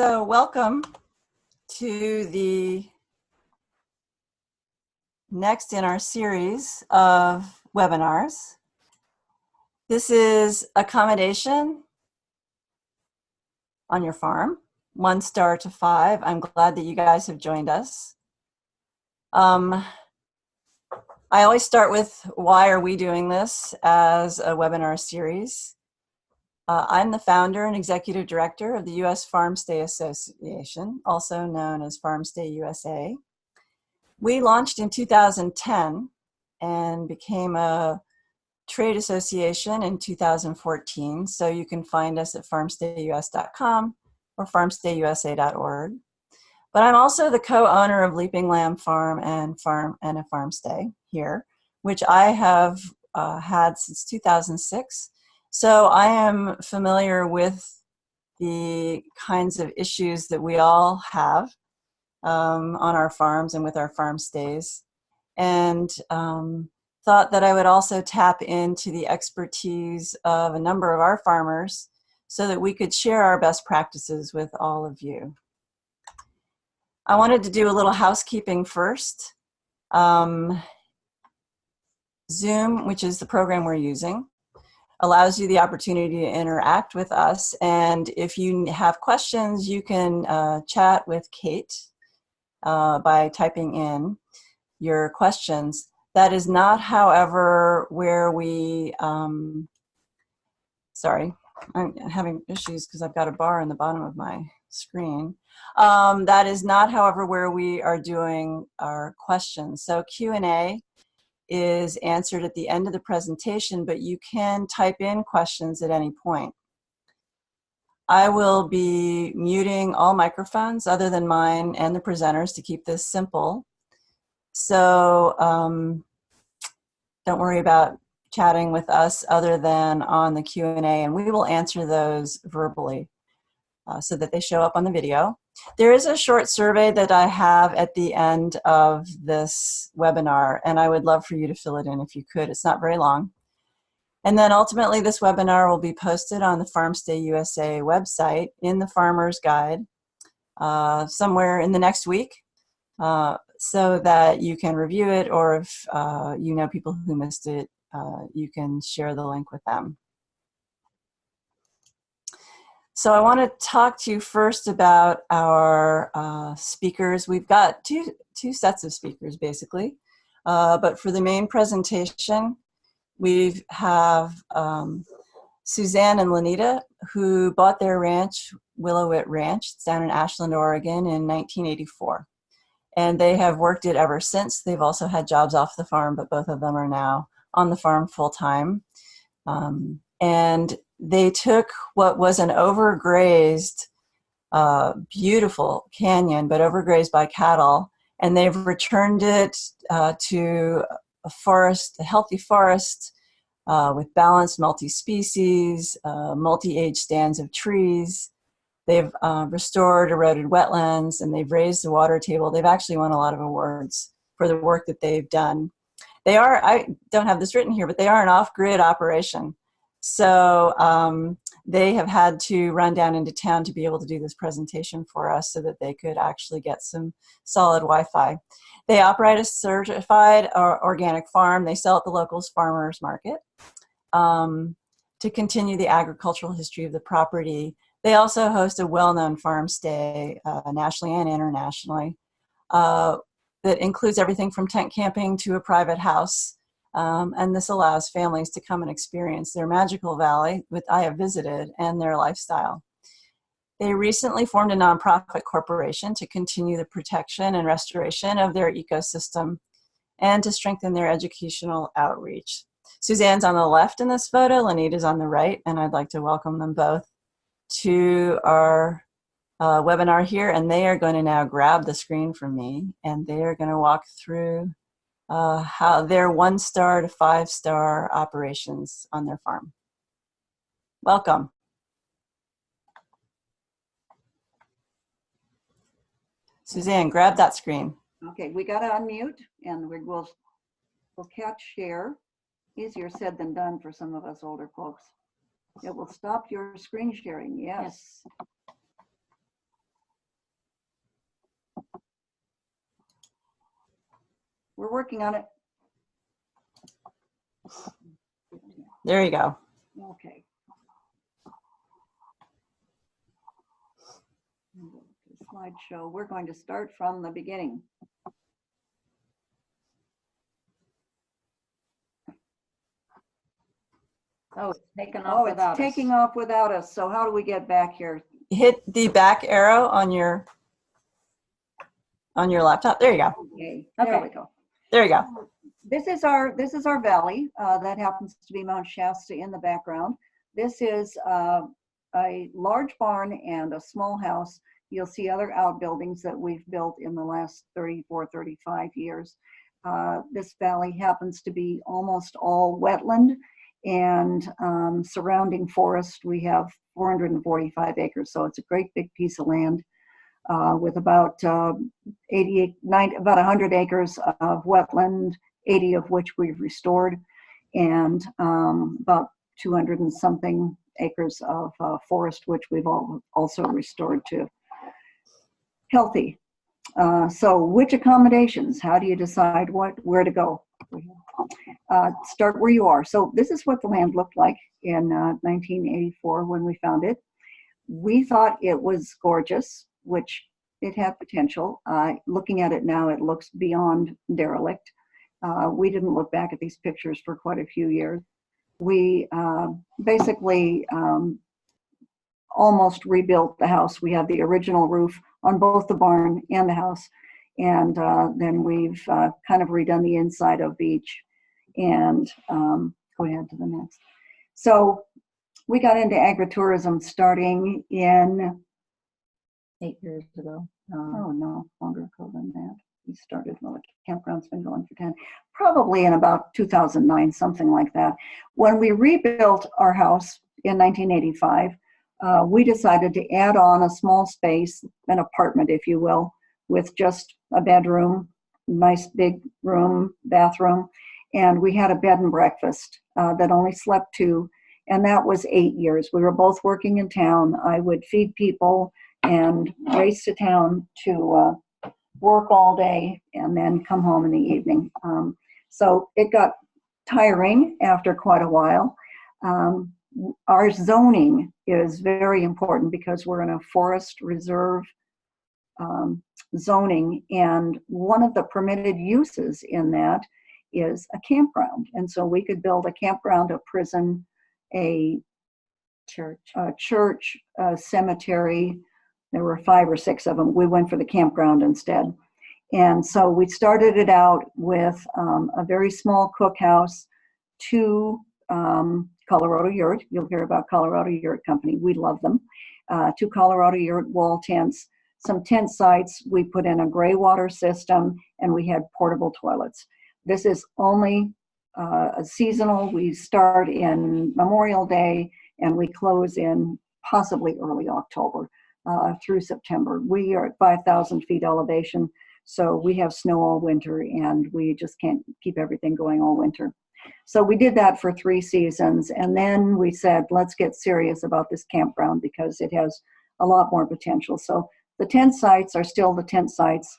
So welcome to the next in our series of webinars. This is accommodation on your farm, 1 star to 5. I'm glad that you guys have joined us. I always start with why are we doing this as a webinar series. I'm the founder and executive director of the U.S. Farm Stay Association, also known as Farm Stay USA. We launched in 2010 and became a trade association in 2014, so you can find us at farmstayus.com or farmstayusa.org. But I'm also the co-owner of Leaping Lamb Farm and a Farm Stay here, which I have had since 2006. So I am familiar with the kinds of issues that we all have on our farms and with our farm stays, and thought that I would also tap into the expertise of a number of our farmers so that we could share our best practices with all of you. I wanted to do a little housekeeping first. Zoom, which is the program we're using, allows you the opportunity to interact with us, and if you have questions, you can chat with Kate by typing in your questions. That is not, however, where we, sorry, I'm having issues because I've got a bar in the bottom of my screen. That is not, however, where we are doing our questions. So Q&A is answered at the end of the presentation, but you can type in questions at any point. I will be muting all microphones other than mine and the presenters to keep this simple. So don't worry about chatting with us other than on the Q&A, and we will answer those verbally so that they show up on the video. There is a short survey that I have at the end of this webinar, and I would love for you to fill it in if you could. It's not very long. And then ultimately this webinar will be posted on the Farm Stay USA website in the Farmer's Guide somewhere in the next week, so that you can review it, or if you know people who missed it, you can share the link with them. So I want to talk to you first about our speakers. We've got two sets of speakers, basically. But for the main presentation, we have Suzanne and Lanita, who bought their ranch, Willow-Witt Ranch. It's down in Ashland, Oregon, in 1984. And they have worked it ever since. They've also had jobs off the farm, but both of them are now on the farm full-time. And they took what was an overgrazed, beautiful canyon, but overgrazed by cattle, and they've returned it to a forest, a healthy forest with balanced multi-species, multi-age stands of trees. They've restored eroded wetlands, and they've raised the water table. They've actually won a lot of awards for the work that they've done. They are, I don't have this written here, but they are an off-grid operation. So they have had to run down into town to be able to do this presentation for us so that they could actually get some solid Wi-Fi. They operate a certified organic farm. They sell at the local farmers market to continue the agricultural history of the property. They also host a well-known farm stay nationally and internationally that includes everything from tent camping to a private house. And this allows families to come and experience their magical valley, which I have visited, and their lifestyle. They recently formed a nonprofit corporation to continue the protection and restoration of their ecosystem and to strengthen their educational outreach. Suzanne's on the left in this photo, Lanita's on the right, and I'd like to welcome them both to our webinar here, and they are going to now grab the screen from me, and they are going to walk through how their 1 star to 5 star operations on their farm. Welcome. Suzanne, grab that screen. Okay, we got to unmute, and we'll catch share. Easier said than done for some of us older folks. It will stop your screen sharing, yes. We're working on it. There you go. Okay. Slideshow. We're going to start from the beginning. Oh, it's taken off Oh, it's without us. taking off without us. So how do we get back here? Hit the back arrow on your laptop. There you go. Okay, there Okay. we go. There you go. This is our valley. That happens to be Mount Shasta in the background. This is a large barn and a small house. You'll see other outbuildings that we've built in the last 34, 35 years. This valley happens to be almost all wetland and surrounding forest. We have 445 acres, so it's a great big piece of land with about 100 acres of wetland, 80 of which we've restored, and about 200 and something acres of forest, which we've also restored to healthy. So which accommodations? How do you decide where to go? Start where you are. So this is what the land looked like in 1984 when we found it. We thought it was gorgeous, which it had potential. Looking at it now, it looks beyond derelict. We didn't look back at these pictures for quite a few years. We basically almost rebuilt the house. We have the original roof on both the barn and the house. And then we've kind of redone the inside of each. And go ahead to the next. So we got into agritourism starting in 8 years ago. oh no, longer ago than that. We started, well, the campground's been going for 10, probably in about 2009, something like that. When we rebuilt our house in 1985, we decided to add on a small space, an apartment, if you will, with just a bedroom, nice big room, bathroom, and we had a bed and breakfast that only slept 2, and that was 8 years. We were both working in town. I would feed people and race to town to work all day and then come home in the evening. So it got tiring after quite a while. Our zoning is very important because we're in a forest reserve zoning, and one of the permitted uses in that is a campground. And so we could build a campground, a prison, a church, a cemetery. There were 5 or 6 of them. We went for the campground instead. And so we started it out with a very small cookhouse, 2 Colorado Yurt. You'll hear about Colorado Yurt Company. We love them. 2 Colorado Yurt wall tents, some tent sites. We put in a gray water system, and we had portable toilets. This is only seasonal. We start in Memorial Day, and we close in possibly early October through September. We are at 5,000 feet elevation, so we have snow all winter, and we just can't keep everything going all winter. So we did that for 3 seasons, and then we said, let's get serious about this campground because it has a lot more potential. So the tent sites are still the tent sites.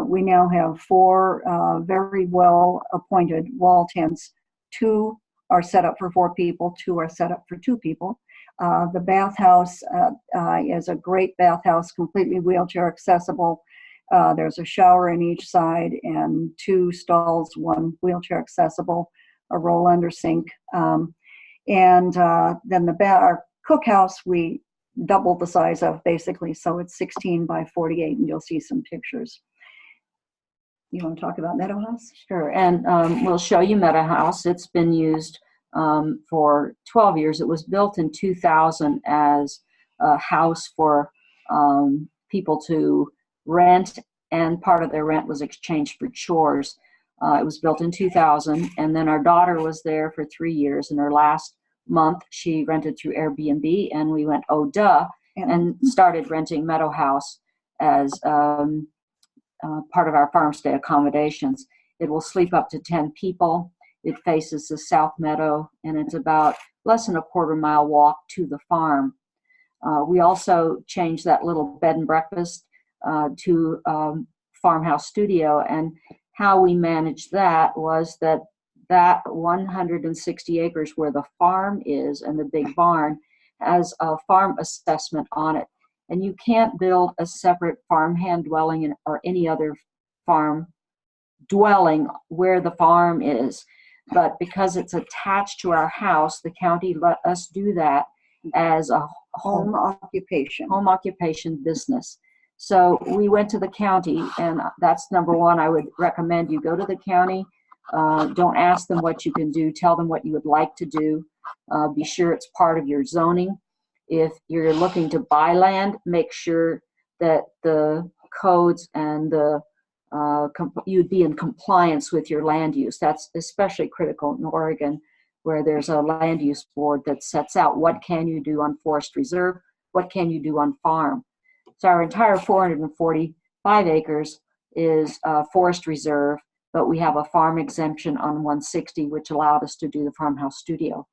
We now have 4 very well appointed wall tents. 2 are set up for 4 people, 2 are set up for 2 people. The bathhouse is a great bathhouse, completely wheelchair accessible. There's a shower in each side and 2 stalls, 1 wheelchair accessible, a roll under sink. And then our cookhouse, we doubled the size of basically, so it's 16 by 48, and you'll see some pictures. You want to talk about Meadow House? Sure, and we'll show you Meadow House. It's been used for 12 years. It was built in 2000 as a house for people to rent, and part of their rent was exchanged for chores. It was built in 2000, and then our daughter was there for 3 years. In her last month, she rented through Airbnb, and we went, oh, duh, and started renting Meadow House as part of our farmstay accommodations. It will sleep up to 10 people. It faces the South Meadow, and it's about less than a quarter-mile walk to the farm. We also changed that little bed and breakfast to farmhouse studio and how we managed that was that 160 acres where the farm is and the big barn has a farm assessment on it. And you can't build a separate farmhand dwelling or any other farm dwelling where the farm is. But because it's attached to our house, the county let us do that as a Home occupation business. So we went to the county, and that's number one. I would recommend you go to the county. Don't ask them what you can do. Tell them what you would like to do. Be sure it's part of your zoning. If you're looking to buy land, make sure that the codes and you'd be in compliance with your land use. That's especially critical in Oregon, where there's a land use board that sets out what can you do on forest reserve, what can you do on farm. So our entire 445 acres is forest reserve, but we have a farm exemption on 160, which allowed us to do the farmhouse studio.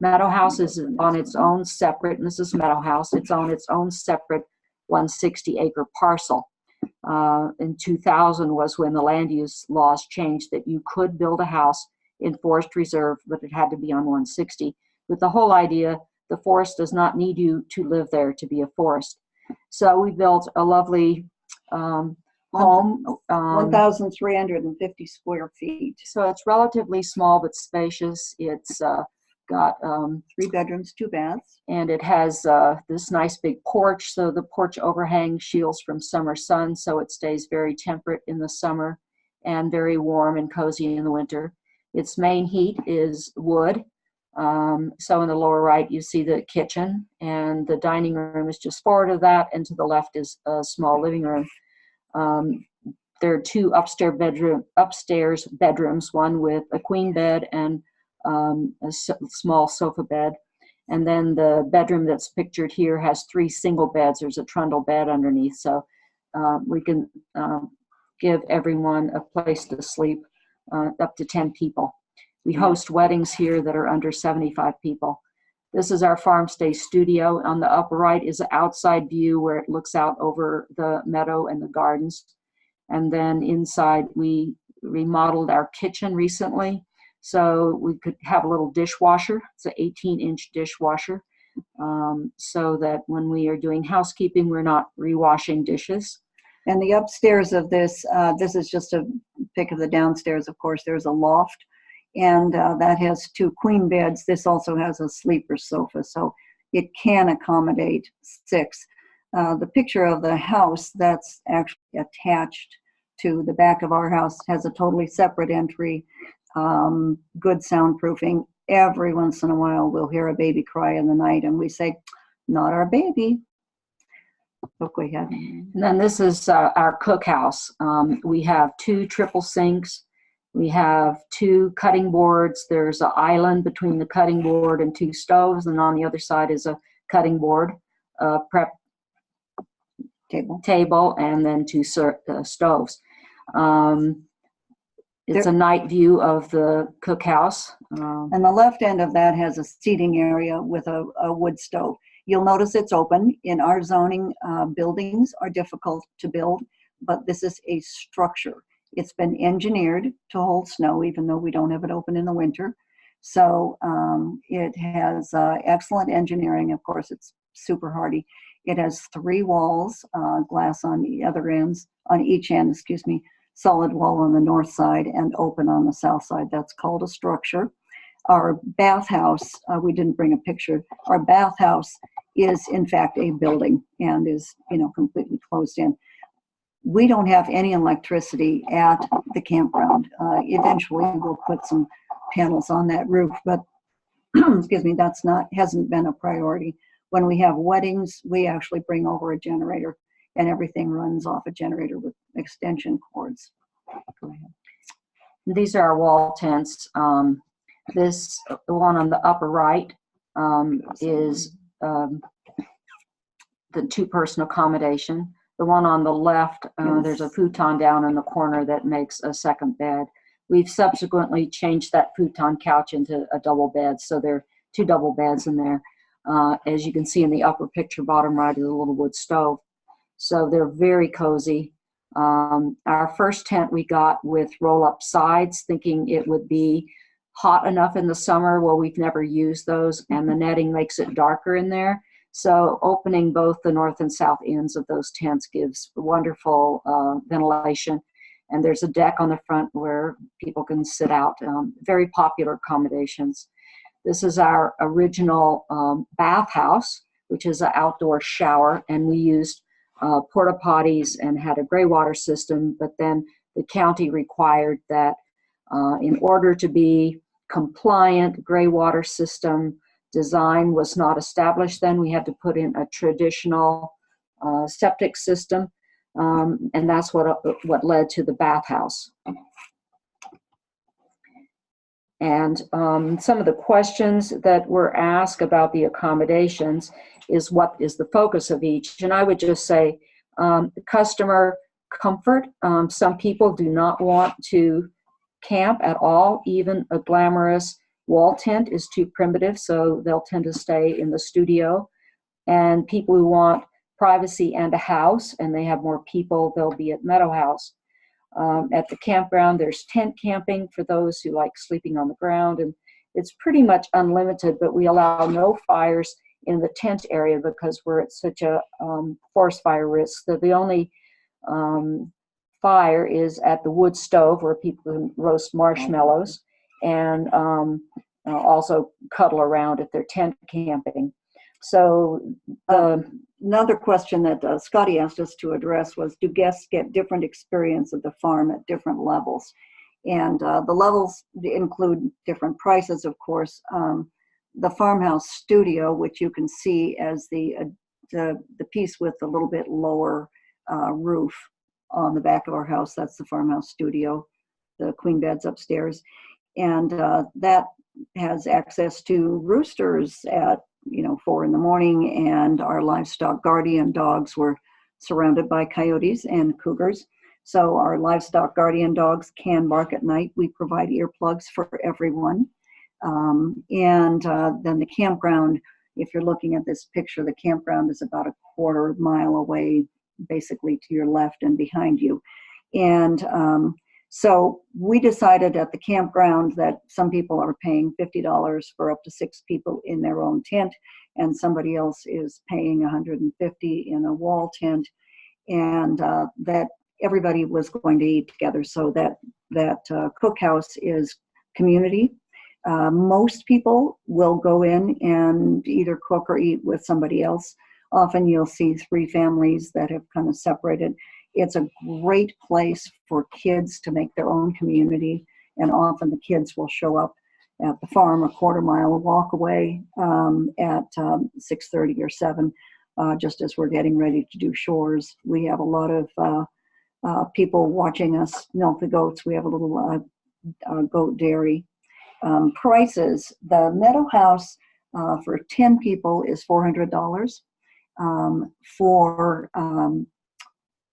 Meadow House is on its own separate, and this is Meadow House, it's on its own separate 160 acre parcel. In 2000 was when the land use laws changed that you could build a house in forest reserve, but it had to be on 160, with the whole idea the forest does not need you to live there to be a forest. So we built a lovely home. 1,350 square feet. So it's relatively small but spacious. It's got 3 bedrooms, 2 baths. And it has this nice big porch. So the porch overhang shields from summer sun, so it stays very temperate in the summer and very warm and cozy in the winter. Its main heat is wood. So in the lower right, you see the kitchen, and the dining room is just forward of that, and to the left is a small living room. There are 2 upstairs bedrooms, one with a queen bed and a small sofa bed. And then the bedroom that's pictured here has 3 single beds. There's a trundle bed underneath, so we can give everyone a place to sleep, up to 10 people. We host weddings here that are under 75 people. This is our farm stay studio. On the upper right is an outside view where it looks out over the meadow and the gardens. And then inside, we remodeled our kitchen recently, so we could have a little dishwasher. It's an 18-inch dishwasher, so that when we are doing housekeeping, we're not rewashing dishes. And the upstairs of this, this is just a pic of the downstairs, of course. There's a loft, and that has 2 queen beds. This also has a sleeper sofa, so it can accommodate 6. The picture of the house that's actually attached to the back of our house has a totally separate entry, good soundproofing. Every once in a while, we'll hear a baby cry in the night, and we say, "Not our baby." Look, we have. And then this is our cookhouse. We have 2 triple sinks. We have 2 cutting boards. There's an island between the cutting board and 2 stoves, and on the other side is a cutting board, prep table, and then 2 stoves. It's a night view of the cookhouse. And the left end of that has a seating area with a wood stove. You'll notice it's open. In our zoning, buildings are difficult to build, but this is a structure. It's been engineered to hold snow, even though we don't have it open in the winter. So it has excellent engineering. Of course, it's super hardy. It has 3 walls, glass on the other ends, on each end, solid wall on the north side and open on the south side. That's called a structure. Our bathhouse, we didn't bring a picture. Our bathhouse is in fact a building and is, completely closed in. We don't have any electricity at the campground. Eventually we'll put some panels on that roof, but hasn't been a priority. When we have weddings, we actually bring over a generator, and everything runs off a generator with extension cords. Go ahead. These are our wall tents. The one on the upper right is the 2-person accommodation. The one on the left, there's a futon down in the corner that makes a second bed. We've subsequently changed that futon couch into a double bed, so there are 2 double beds in there. As you can see in the upper picture, bottom right is a little wood stove. So they're very cozy. Our first tent we got with roll-up sides, thinking it would be hot enough in the summer. Well, we've never used those, and the netting makes it darker in there. So opening both the north and south ends of those tents gives wonderful ventilation. And there's a deck on the front where people can sit out. Very popular accommodations. This is our original bathhouse, which is an outdoor shower, and we used porta potties and had a gray water system, but then the county required that in order to be compliant, gray water system design was not established then. We had to put in a traditional septic system, and that's what led to the bathhouse. And some of the questions that were asked about the accommodations is what is the focus of each. And I would just say customer comfort. Some people do not want to camp at all. Even a glamorous wall tent is too primitive, so they'll tend to stay in the studio. And people who want privacy and a house, and they have more people, they'll be at Meadow House. At the campground, there's tent camping for those who like sleeping on the ground, and it's pretty much unlimited, but we allow no fires in the tent area because we're at such a forest fire risk. So the only fire is at the wood stove where people can roast marshmallows and also cuddle around if they're tent camping. So another question that Scotty asked us to address was, do guests get different experience of the farm at different levels? And the levels include different prices, of course. The farmhouse studio, which you can see as the piece with a little bit lower roof on the back of our house, that's the farmhouse studio, the queen beds upstairs. And that has access to roosters at 4 in the morning, and our livestock guardian dogs were surrounded by coyotes and cougars. So our livestock guardian dogs can bark at night. We provide earplugs for everyone. And then the campground, if you're looking at this picture, the campground is about a quarter mile away, basically to your left and behind you. And so we decided at the campground that some people are paying $50 for up to 6 people in their own tent, and somebody else is paying $150 in a wall tent, and that everybody was going to eat together. So that cookhouse is community. Most people will go in and either cook or eat with somebody else. Often you'll see 3 families that have kind of separated. It's a great place for kids to make their own community, and often the kids will show up at the farm a quarter mile walk away at 6:30 or 7, just as we're getting ready to do chores. We have a lot of people watching us milk the goats. We have a little goat dairy. Prices, the Meadow House for 10 people is $400. For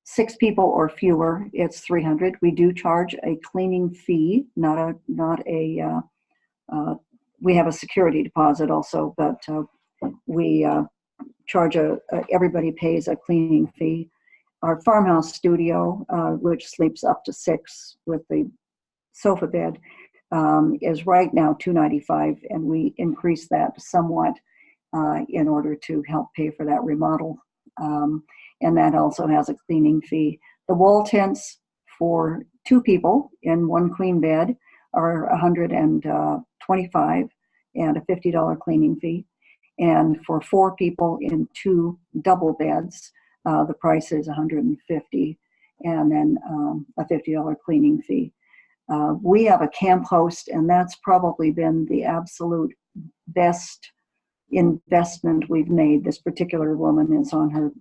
6 people or fewer, it's $300. We do charge a cleaning fee, we have a security deposit also, but we charge everybody pays a cleaning fee. Our farmhouse studio, which sleeps up to 6 with the sofa bed, is right now $295, and we increased that somewhat in order to help pay for that remodel. And that also has a cleaning fee. The wall tents for 2 people in 1 queen bed are $125 and a $50 cleaning fee. And for 4 people in 2 double beds, the price is $150 and then a $50 cleaning fee. We have a camp host, and that's probably been the absolute best investment we've made. This particular woman is on her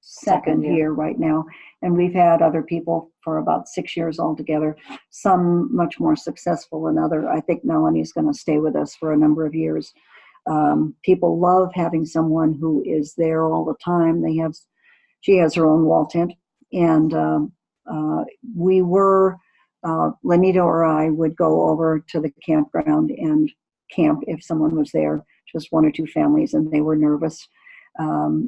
second year right now, and we've had other people for about 6 years altogether, some much more successful than other. I think Melanie's going to stay with us for a number of years. People love having someone who is there all the time. She has her own wall tent, and Lanita or I would go over to the campground and camp if someone was there, just 1 or 2 families, and they were nervous.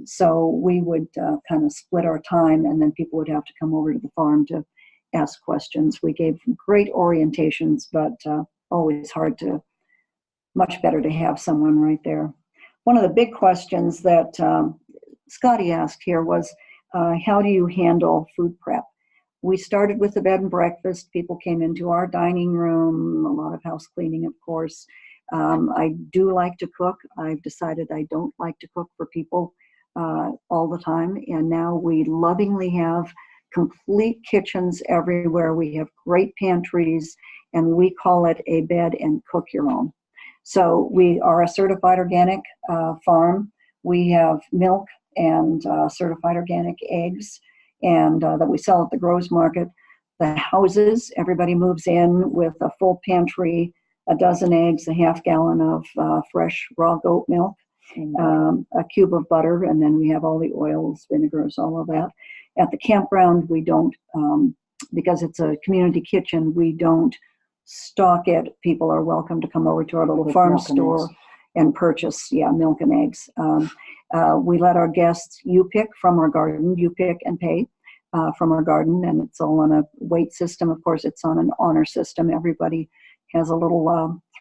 So we would kind of split our time, and then people would have to come over to the farm to ask questions. We gave great orientations, but always much better to have someone right there. One of the big questions that Scotty asked here was, how do you handle food prep? We started with the bed and breakfast. People came into our dining room, a lot of house cleaning, of course. I do like to cook. I've decided I don't like to cook for people all the time. And now we lovingly have complete kitchens everywhere. We have great pantries, and we call it a bed and cook your own. So we are a certified organic farm. We have milk and certified organic eggs, and that we sell at the Grows Market. The houses, everybody moves in with a full pantry, a dozen eggs, a half gallon of fresh raw goat milk, a cube of butter, and then we have all the oils, vinegars, all of that. At the campground, we don't, because it's a community kitchen, we don't stock it. People are welcome to come over to our little farm store and purchase, milk and eggs. We let our guests, you pick from our garden, you pick and pay from our garden, and it's all on a weight system. Of course, it's on an honor system. Everybody has a little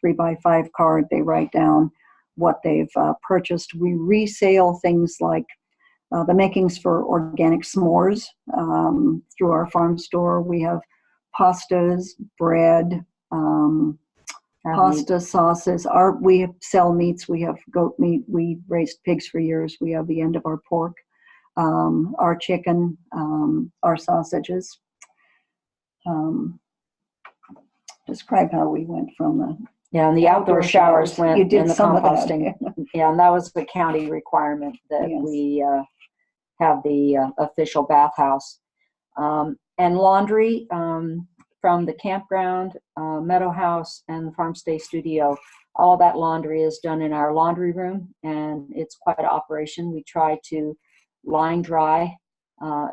3x5 card. They write down what they've purchased. We resale things like the makings for organic s'mores through our farm store. We have pastas, bread, pasta sauces. We sell meats. We have goat meat. We raised pigs for years. We have the end of our pork, our chicken, our sausages. Describe how we went from the and the outdoor showers went you did in the some composting. Of that. And that was the county requirement that Yes. we have the official bathhouse. And laundry from the campground, meadow house, and the farm stay studio. All of that laundry is done in our laundry room, and it's quite an operation. We try to line dry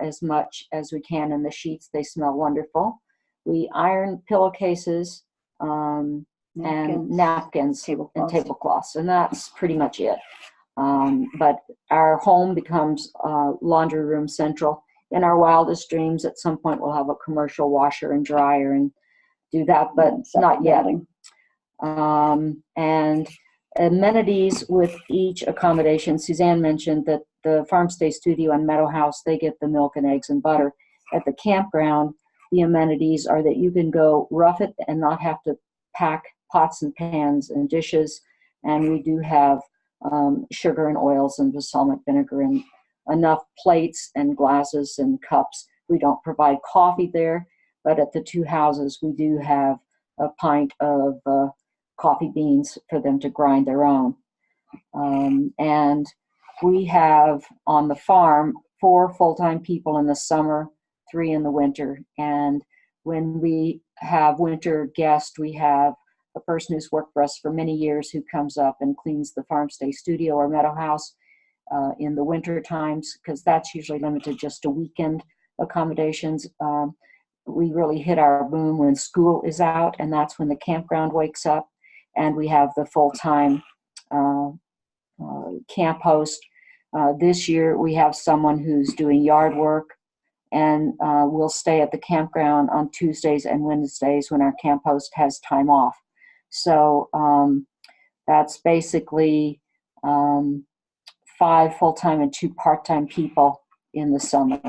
as much as we can in the sheets. They smell wonderful. We iron pillowcases and napkins and tablecloths, and that's pretty much it. But our home becomes laundry room central. In our wildest dreams, at some point, we'll have a commercial washer and dryer and do that, but not yet. And amenities with each accommodation. Suzanne mentioned that the farm stay studio and meadow house, they get the milk and eggs and butter. At the campground, the amenities are that you can go rough it and not have to pack pots and pans and dishes. And we do have sugar and oils and balsamic vinegar and enough plates and glasses and cups. We don't provide coffee there, but at the two houses, we do have a pint of coffee beans for them to grind their own. And we have on the farm 4 full-time people in the summer, 3 in the winter. And when we have winter guests, we have a person who's worked for us for many years who comes up and cleans the farm stay studio or meadow house in the winter times, because that's usually limited just to weekend accommodations. We really hit our boom when school is out, and that's when the campground wakes up, and we have the full-time camp host. This year we have someone who's doing yard work, and we'll stay at the campground on Tuesdays and Wednesdays when our camp host has time off. So that's basically 5 full-time and 2 part-time people in the summer.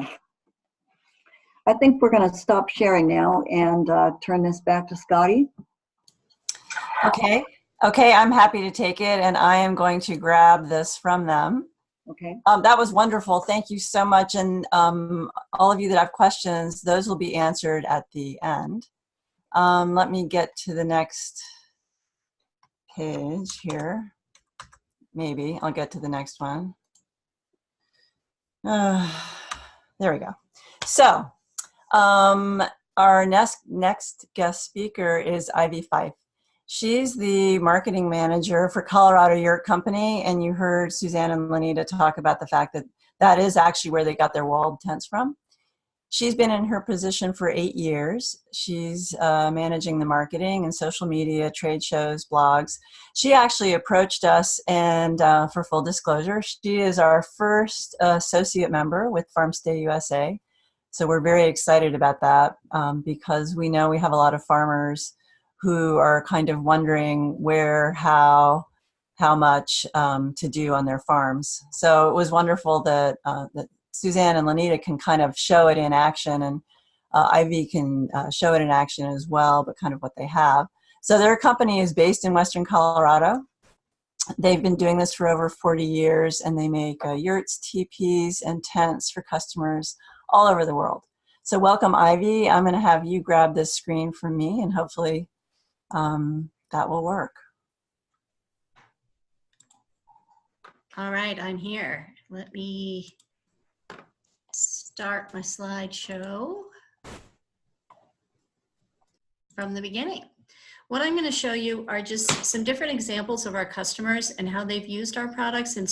I think we're going to stop sharing now and turn this back to Scotty. Okay, I'm happy to take it, and I am going to grab this from them. Okay. That was wonderful. Thank you so much. And all of you that have questions, those will be answered at the end. Let me get to the next page here. Maybe I'll get to the next one. There we go. So our next guest speaker is Ivy Fife. She's the marketing manager for Colorado Yurt Company, and you heard Suzanne and Lanita talk about the fact that that is actually where they got their walled tents from. She's been in her position for 8 years. She's managing the marketing and social media, trade shows, blogs. She actually approached us, and for full disclosure, she is our first associate member with Farmstay USA. So we're very excited about that because we know we have a lot of farmers who are kind of wondering where, how much to do on their farms. So it was wonderful that Suzanne and Lanita can kind of show it in action, and Ivy can show it in action as well, but kind of what they have. So their company is based in Western Colorado. They've been doing this for over 40 years, and they make yurts, teepees, and tents for customers all over the world. So welcome, Ivy. I'm going to have you grab this screen for me, and hopefully that will work. All right, I'm here. Let me start my slideshow from the beginning. What I'm going to show you are just some different examples of our customers and how they've used our products in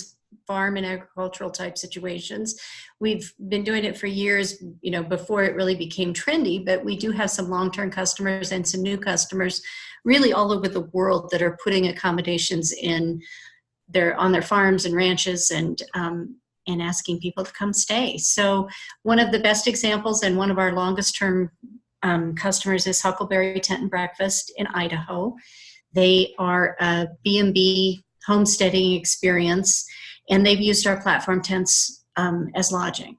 farm and agricultural type situations. We've been doing it for years, you know, before it really became trendy, but we do have some long-term customers and some new customers really all over the world that are putting accommodations in on their farms and ranches and asking people to come stay. So one of the best examples and one of our longest term customers is Huckleberry Tent and Breakfast in Idaho. They are a B&B homesteading experience, and they've used our platform tents as lodging.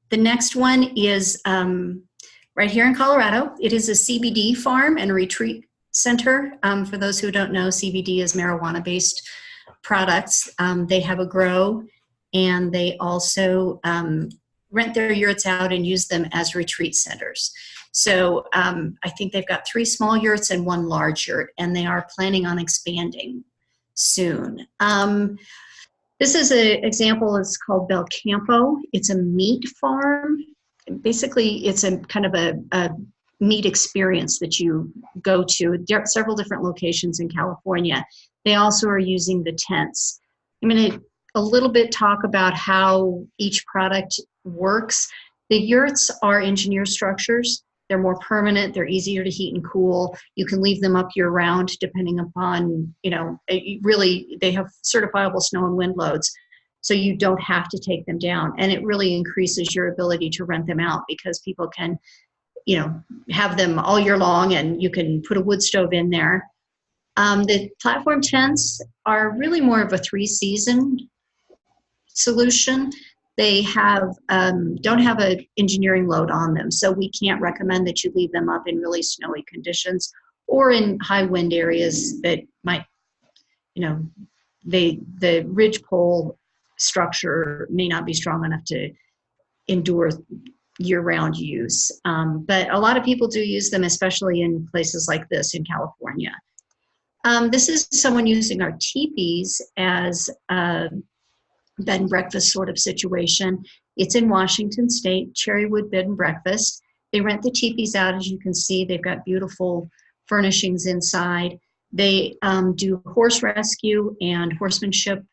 The next one is right here in Colorado. It is a CBD farm and retreat center. For those who don't know, CBD is marijuana-based products. They have a grow, and they also rent their yurts out and use them as retreat centers. So I think they've got 3 small yurts and 1 large yurt, and they are planning on expanding soon. This is an example. It's called Bel Campo. It's a meat farm. Basically, it's a kind of a meat experience that you go to. There are several different locations in California. They also are using the tents. I'm going to a little bit talk about how each product works. The yurts are engineered structures. They're more permanent. They're easier to heat and cool. You can leave them up year round depending upon, you know, really they have certifiable snow and wind loads. So you don't have to take them down. And it really increases your ability to rent them out because people can, you know, have them all year long, and you can put a wood stove in there. The platform tents are really more of a 3-season solution. They have don't have an engineering load on them, so we can't recommend that you leave them up in really snowy conditions or in high wind areas that might, you know, the ridge pole structure may not be strong enough to endure year-round use. But a lot of people do use them, especially in places like this in California. This is someone using our teepees as a bed and breakfast sort of situation. It's in Washington State, Cherrywood Bed and Breakfast. They rent the teepees out. As you can see, they've got beautiful furnishings inside. They do horse rescue and horsemanship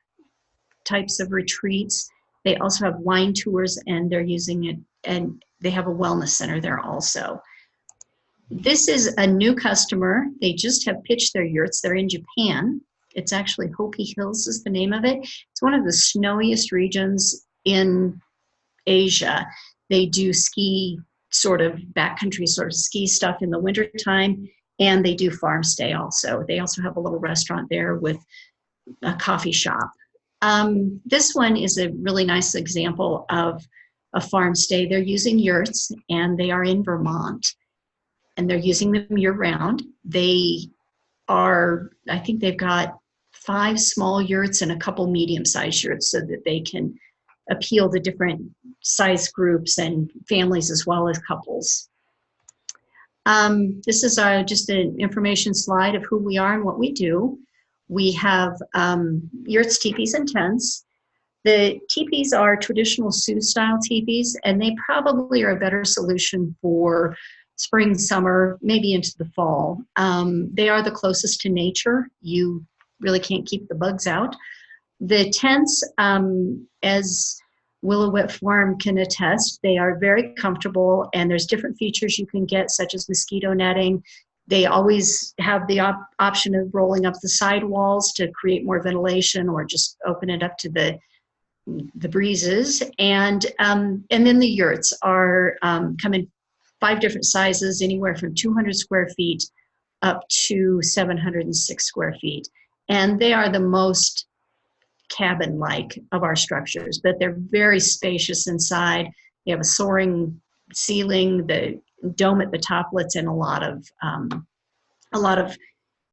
types of retreats. They also have wine tours, and they're using it, and they have a wellness center there also. This is a new customer. They just have pitched their yurts. They're in Japan. It's actually Hopi Hills is the name of it. It's one of the snowiest regions in Asia. They do ski, sort of backcountry sort of ski stuff in the wintertime, and they do farm stay also. They also have a little restaurant there with a coffee shop. This one is a really nice example of a farm stay. They're using yurts, and they are in Vermont, and they're using them year round. They are, I think they've got 5 small yurts and a couple medium-sized yurts so that they can appeal to different size groups and families as well as couples. This is just an information slide of who we are and what we do. We have yurts, teepees, and tents. The teepees are traditional Sioux-style teepees, and they probably are a better solution for spring, summer, maybe into the fall. They are the closest to nature. You really can't keep the bugs out. The tents, as Willow-Witt Farm can attest. They are very comfortable, and there's different features you can get, such as mosquito netting. They always have the option of rolling up the side walls to create more ventilation, or just open it up to the breezes. And then the yurts are come in 5 different sizes, anywhere from 200 square feet up to 706 square feet. And they are the most cabin-like of our structures, but they're very spacious inside. They have a soaring ceiling, the dome at the top lets in a lot of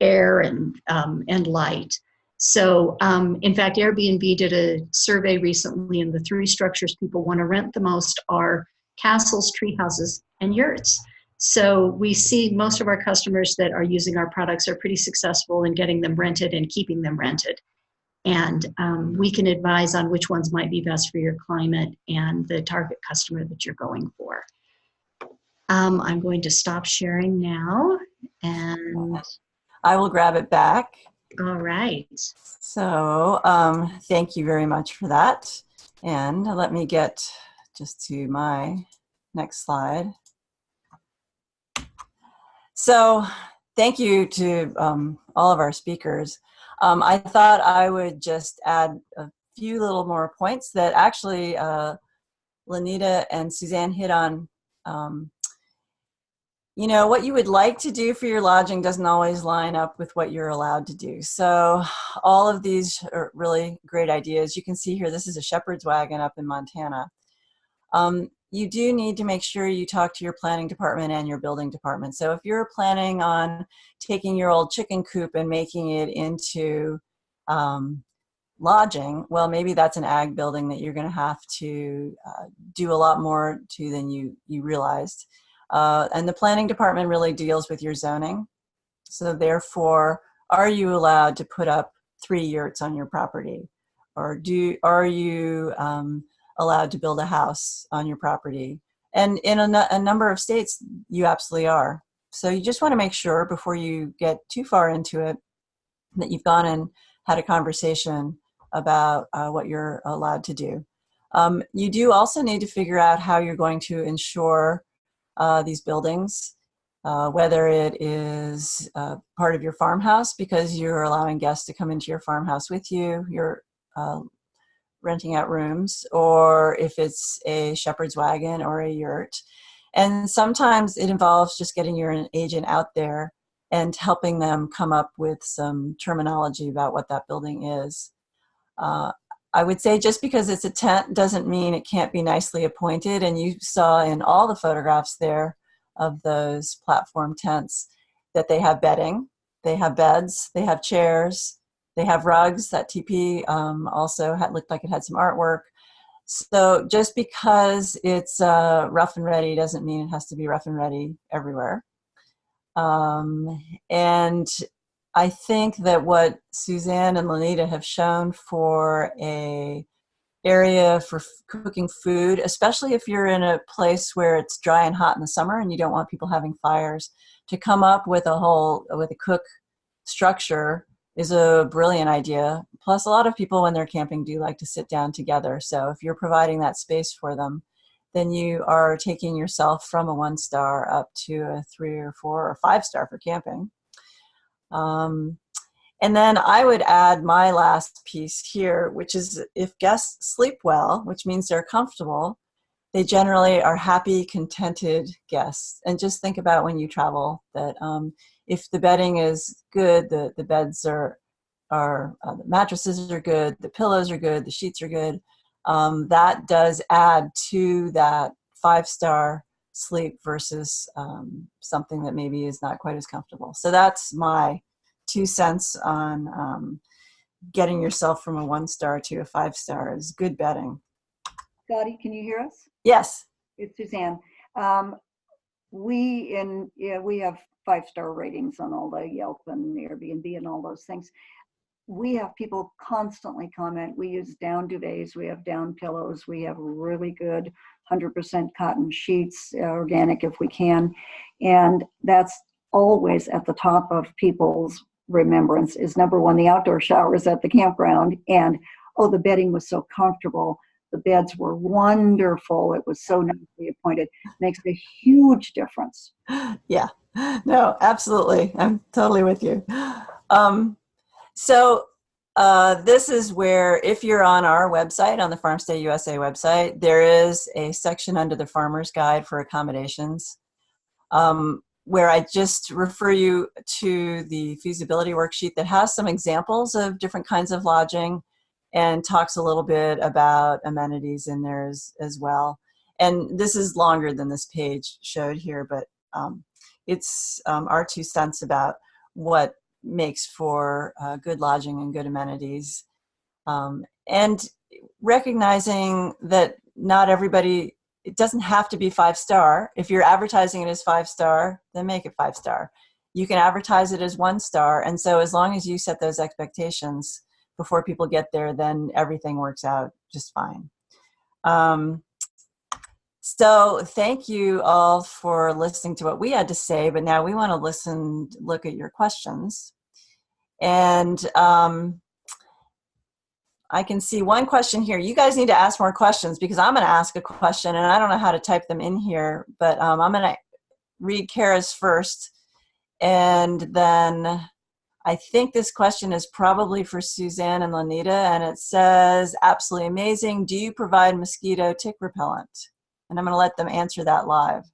air and light. So in fact, Airbnb did a survey recently, and the 3 structures people want to rent the most are castles, tree houses, and yurts. So we see most of our customers that are using our products are pretty successful in getting them rented and keeping them rented. And we can advise on which ones might be best for your climate and the target customer that you're going for. I'm going to stop sharing now, and I will grab it back. all right. So thank you very much for that. And let me get just to my next slide. So thank you to all of our speakers. I thought I would just add a few little more points that actually Lanita and Suzanne hit on. You know, what you would like to do for your lodging doesn't always line up with what you're allowed to do. So all of these are really great ideas. You can see here, this is a shepherd's wagon up in Montana. You do need to make sure you talk to your planning department and your building department. So if you're planning on taking your old chicken coop and making it into lodging, well, maybe that's an ag building that you're going to have to do a lot more to than you realized. And the planning department really deals with your zoning. So therefore, are you allowed to put up 3 yurts on your property? Or are you allowed to build a house on your property? And in a number of states, you absolutely are. So you just want to make sure before you get too far into it that you've gone and had a conversation about what you're allowed to do. You do also need to figure out how you're going to insure these buildings, whether it is part of your farmhouse because you're allowing guests to come into your farmhouse with you, you're renting out rooms, or if it's a shepherd's wagon or a yurt. And sometimes it involves just getting your agent out there and helping them come up with some terminology about what that building is. I would say just because it's a tent doesn't mean it can't be nicely appointed. And you saw in all the photographs there of those platform tents that they have bedding, they have beds, they have chairs, they have rugs. That teepee also looked like it had some artwork. So just because it's rough and ready doesn't mean it has to be rough and ready everywhere. And I think that what Suzanne and Lanita have shown for a area for cooking food, especially if you're in a place where it's dry and hot in the summer and you don't want people having fires, to come up with a cook structure is a brilliant idea. Plus, a lot of people when they're camping do like to sit down together. So if you're providing that space for them, then you are taking yourself from a 1-star up to a 3 or 4 or 5-star for camping. And then I would add my last piece here, which is if guests sleep well, which means they're comfortable, they generally are happy, contented guests. And just think about when you travel that if the bedding is good, the beds are the mattresses are good, the pillows are good, the sheets are good. That does add to that 5-star sleep versus something that maybe is not quite as comfortable. So that's my 2 cents on getting yourself from a 1-star to a 5-star is good bedding. Scotty, can you hear us? Yes. It's Suzanne. We have 5-star ratings on all the Yelp and Airbnb and all those things. We have people constantly comment. We use down duvets, we have down pillows, we have really good 100% cotton sheets, organic if we can. And that's always at the top of people's remembrance is number 1, the outdoor showers at the campground. And, oh, the bedding was so comfortable. The beds were wonderful. It was so nicely appointed. Makes a huge difference. Yeah, no, absolutely. I'm totally with you. So this is where, if you're on our website, on the Farmstay USA website, there is a section under the Farmer's Guide for accommodations, where I just refer you to the feasibility worksheet that has some examples of different kinds of lodging and talks a little bit about amenities in there as well. And this is longer than this page showed here, but it's our 2 cents about what makes for good lodging and good amenities. And recognizing that not everybody, it doesn't have to be 5-star. If you're advertising it as 5-star, then make it 5-star. You can advertise it as 1-star. And so as long as you set those expectations before people get there, then everything works out just fine. So thank you all for listening to what we had to say, but now we want to look at your questions. And I can see one question here. You guys need to ask more questions, because I'm going to ask a question and I don't know how to type them in here, but I'm going to read Kara's first. And then I think this question is probably for Suzanne and Lanita, and it says, absolutely amazing. Do you provide mosquito tick repellent? And I'm going to let them answer that live.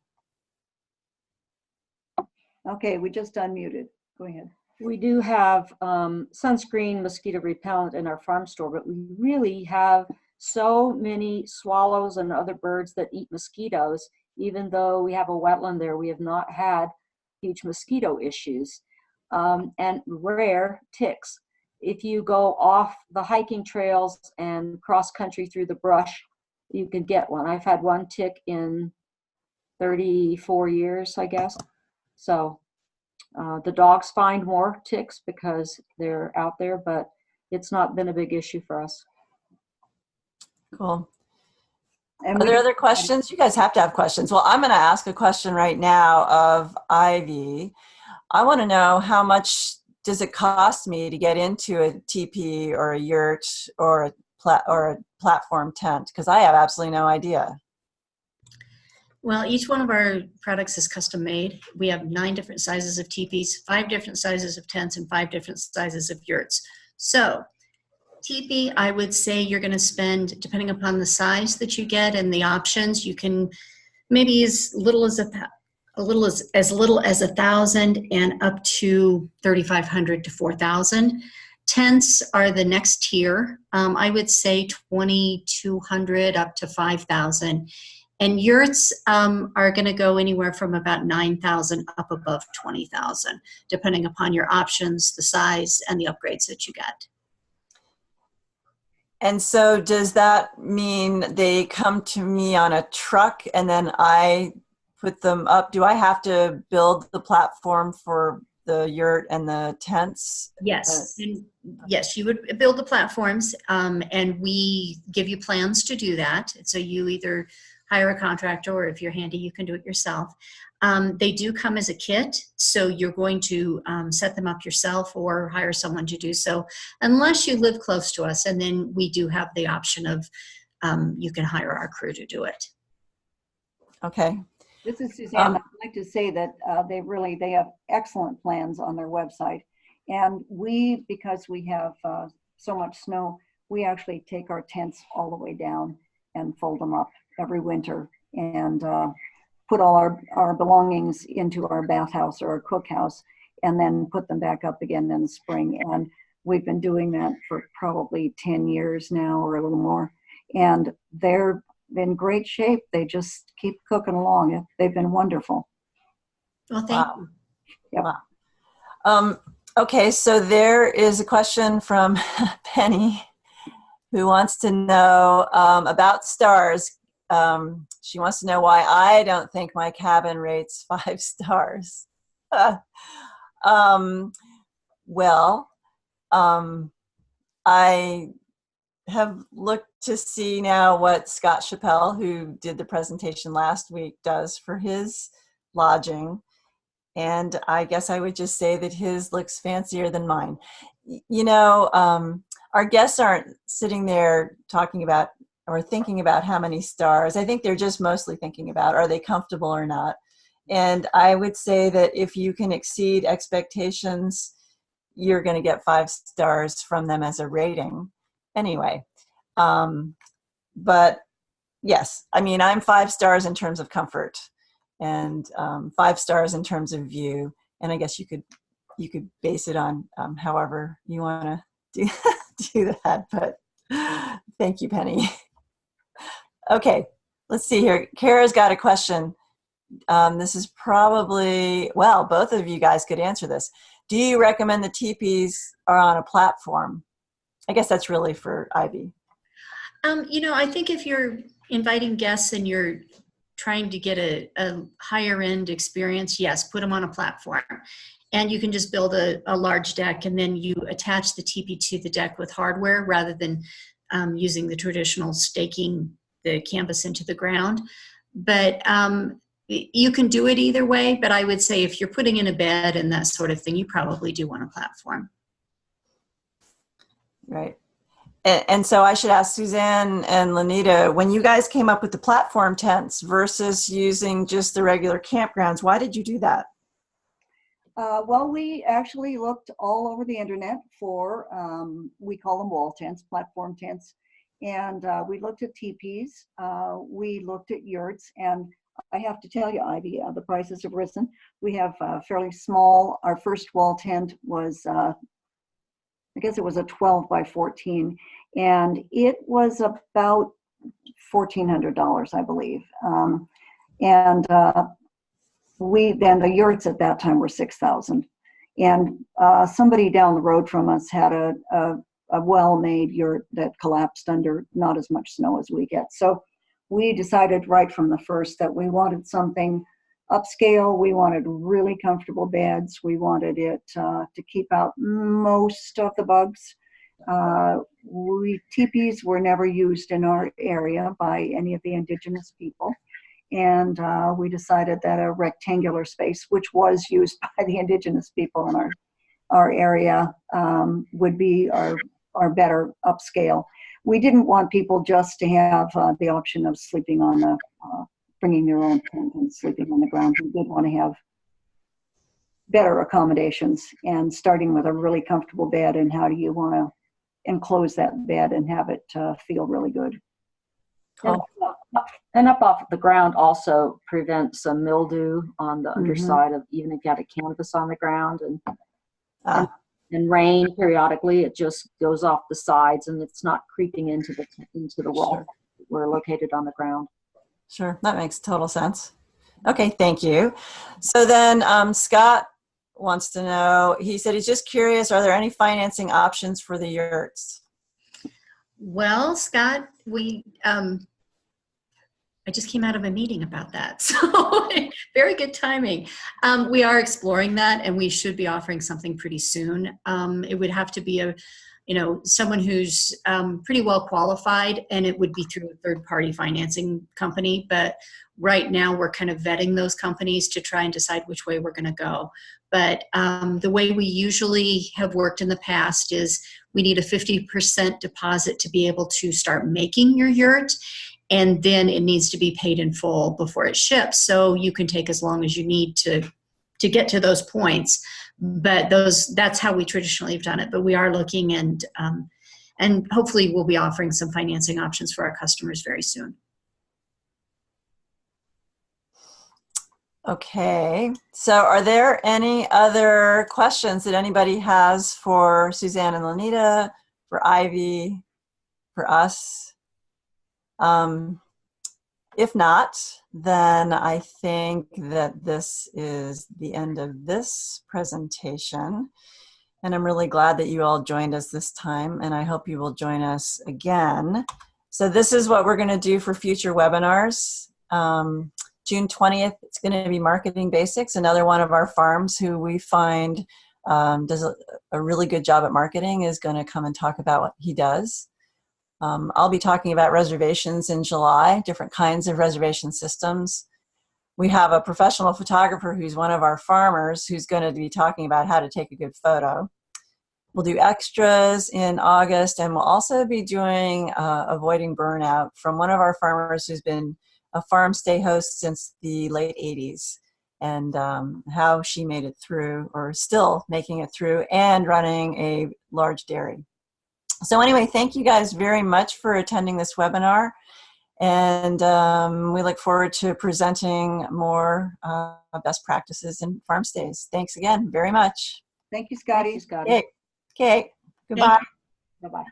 Okay, we just unmuted. Go ahead. We do have sunscreen, mosquito repellent in our farm store, but we really have so many swallows and other birds that eat mosquitoes. Even though we have a wetland there, we have not had huge mosquito issues. And rare ticks. If you go off the hiking trails and cross country through the brush, you can get one. I've had one tick in 34 years, I guess. So the dogs find more ticks because they're out there, but it's not been a big issue for us. Cool. And Are there other questions? You guys have to have questions. Well, I'm going to ask a question right now of Ivy. I want to know, how much does it cost me to get into a teepee or a yurt or a platform tent? Because I have absolutely no idea. Well, each one of our products is custom made. We have 9 different sizes of teepees, 5 different sizes of tents, and 5 different sizes of yurts. So teepee, I would say you're going to spend, depending upon the size that you get and the options, you can maybe as little as $1,000 and up to $3,500 to $4,000. Tents are the next tier. I would say $2,200 up to $5,000. And yurts are going to go anywhere from about $9,000 up above $20,000, depending upon your options, the size, and the upgrades that you get. And so does that mean they come to me on a truck and then I put them up? Do I have to build the platform for the yurt and the tents? Yes, and yes, you would build the platforms, and we give you plans to do that. So you either hire a contractor, or if you're handy, you can do it yourself. They do come as a kit, so you're going to set them up yourself or hire someone to do so, unless you live close to us, and then we do have the option of you can hire our crew to do it. Okay. This is Suzanne. I'd like to say that they have excellent plans on their website. And we, because we have so much snow, we actually take our tents all the way down and fold them up every winter and put all our belongings into our bathhouse or our cookhouse and then put them back up again in the spring. And we've been doing that for probably 10 years now or a little more. And they're in great shape. They just keep cooking along. They've been wonderful. Well, thank you. Yep. Wow. Okay, so there is a question from Penny, who wants to know about stars. She wants to know why I don't think my cabin rates 5 stars. I have looked to see now what Scott Chappelle, who did the presentation last week, does for his lodging. And I guess I would just say that his looks fancier than mine. You know, our guests aren't sitting there talking about or thinking about how many stars. I think they're just mostly thinking about, are they comfortable or not? And I would say that if you can exceed expectations, you're going to get 5 stars from them as a rating anyway. But yes, I mean, I'm 5 stars in terms of comfort, and 5 stars in terms of view. And I guess you could base it on however you want to do that. But thank you, Penny. Okay, let's see here. Kara's got a question. This is probably, well, both of you guys could answer this. Do you recommend the teepees are on a platform? I guess that's really for Ivy. You know, I think if you're inviting guests and you're trying to get a higher end experience, yes, put them on a platform. And you can just build a large deck, and then you attach the teepee to the deck with hardware rather than using the traditional staking the canvas into the ground. But you can do it either way, but I would say if you're putting in a bed and that sort of thing, you probably do want a platform. Right. And so I should ask Suzanne and Lanita, when you guys came up with the platform tents versus using just the regular campgrounds, why did you do that? Well, we actually looked all over the internet for, we call them wall tents, platform tents. And we looked at teepees, we looked at yurts, and I have to tell you, Ivy, the prices have risen. We have fairly small, our first wall tent was, I guess it was a 12 by 14, and it was about $1,400, I believe. And then the yurts at that time were $6,000. And somebody down the road from us had a well-made yurt that collapsed under not as much snow as we get. So we decided right from the first that we wanted something upscale. We wanted really comfortable beds. We wanted it to keep out most of the bugs. Teepees were never used in our area by any of the indigenous people. And we decided that a rectangular space, which was used by the indigenous people in our area, would be our better upscale. We didn't want people just to have the option of sleeping on the, bringing their own tent and sleeping on the ground. We did want to have better accommodations, and starting with a really comfortable bed, and how do you want to enclose that bed and have it feel really good. Cool. And up off the ground also prevents some mildew on the underside of, even if you had a canvas on the ground, and rain periodically, it just goes off the sides and it's not creeping into the wall. Sure. We're located on the ground. Sure, that makes total sense. Okay, thank you. So then Scott wants to know, he said he's just curious, are there any financing options for the yurts? Well, Scott, I just came out of a meeting about that, so very good timing. We are exploring that, and we should be offering something pretty soon. It would have to be someone who's pretty well qualified, and it would be through a third-party financing company. But right now, we're kind of vetting those companies to try and decide which way we're going to go. But the way we usually have worked in the past is we need a 50% deposit to be able to start making your yurt. And then it needs to be paid in full before it ships. So you can take as long as you need to get to those points. But that's how we traditionally have done it. But we are looking, and hopefully we'll be offering some financing options for our customers very soon. Okay, so are there any other questions that anybody has for Suzanne and Lanita, for Ivy, for us? If not, then I think that this is the end of this presentation. And I'm really glad that you all joined us this time, and I hope you will join us again. So this is what we're going to do for future webinars. June 20th, it's going to be Marketing Basics, another one of our farms who we find does a really good job at marketing, is going to come and talk about what he does. I'll be talking about reservations in July, different kinds of reservation systems. We have a professional photographer who's one of our farmers who's going to be talking about how to take a good photo. We'll do extras in August, and we'll also be doing Avoiding Burnout from one of our farmers who's been a farm stay host since the late 80s, and how she made it through, or still making it through, and running a large dairy. So anyway, thank you guys very much for attending this webinar, and we look forward to presenting more best practices in farm stays. Thanks again very much. Thank you, Scotty. Thank you, Scotty. Okay, goodbye. Bye-bye.